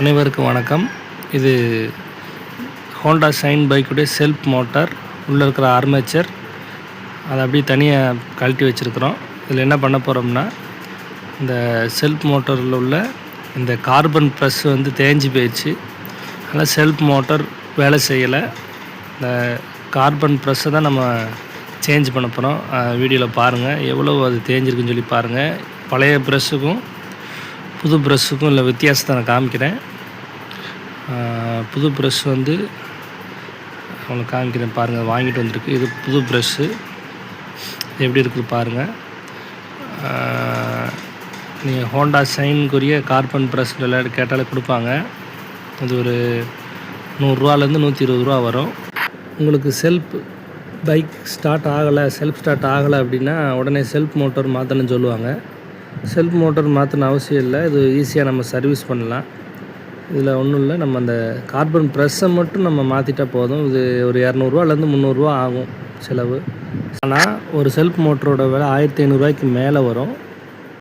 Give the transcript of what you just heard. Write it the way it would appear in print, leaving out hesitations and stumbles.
அனைவருக்கும் வணக்கம். இது ஹோண்டா ஷைன் பைக்குடைய செல்ஃப் மோட்டார், உள்ளே இருக்கிற ஆர்மேச்சர் அதை அப்படியே தனியாக கழட்டி வச்சுருக்குறோம். இதில் என்ன பண்ண போகிறோம்னா, இந்த செல்ஃப் மோட்டரில் உள்ள இந்த கார்பன் ப்ரெஸ் தேஞ்சு போயிடுச்சு. அதனால் செல்ஃப் மோட்டார் வேலை செய்யலை. இந்த கார்பன் ப்ரெஸ்ஸை தான் நம்ம சேஞ்ச் பண்ண போகிறோம். வீடியோவில் பாருங்கள், எவ்வளோ அது தேஞ்சிருக்குன்னு சொல்லி பாருங்கள். பழைய ப்ரெஷ்ஷுக்கும் புது ப்ரெஷ்ஷுக்கும் இல்லை வித்தியாசத்தை நான் காமிக்கிறேன். புது ப்ரெஷ் அவங்களுக்கு காமிக்கிறேன் பாருங்கள். வாங்கிட்டு வந்திருக்கு. இது புது ப்ரெஷ்ஷு எப்படி இருக்குது பாருங்கள். நீங்கள் ஹோண்டா ஷைனுக்குரிய கார்பன் ப்ரெஷ் விளையாட்டு கேட்டாலே கொடுப்பாங்க. அது ஒரு 100 ரூபாலேருந்து 120 ரூபா வரும். உங்களுக்கு பைக் ஸ்டார்ட் ஆகலை அப்படின்னா உடனே செல்ஃப் மோட்டார் மாற்றணும்னு சொல்லுவாங்க. செல்ஃப் மோட்டார் மாற்றணும் அவசியம் இல்லை. இது ஈஸியாக நம்ம சர்வீஸ் பண்ணலாம். இதில் ஒன்றும் இல்லை, நம்ம அந்த கார்பன் ப்ரெஷ்ஷை மட்டும் நம்ம மாற்றிட்டா போதும். இது ஒரு 200ரூவாலேருந்து 300 ரூபா ஆகும் செலவு. ஆனால் ஒரு செல்ஃப் மோட்டரோட விலை 1500 ரூபாய்க்கு மேலே வரும்.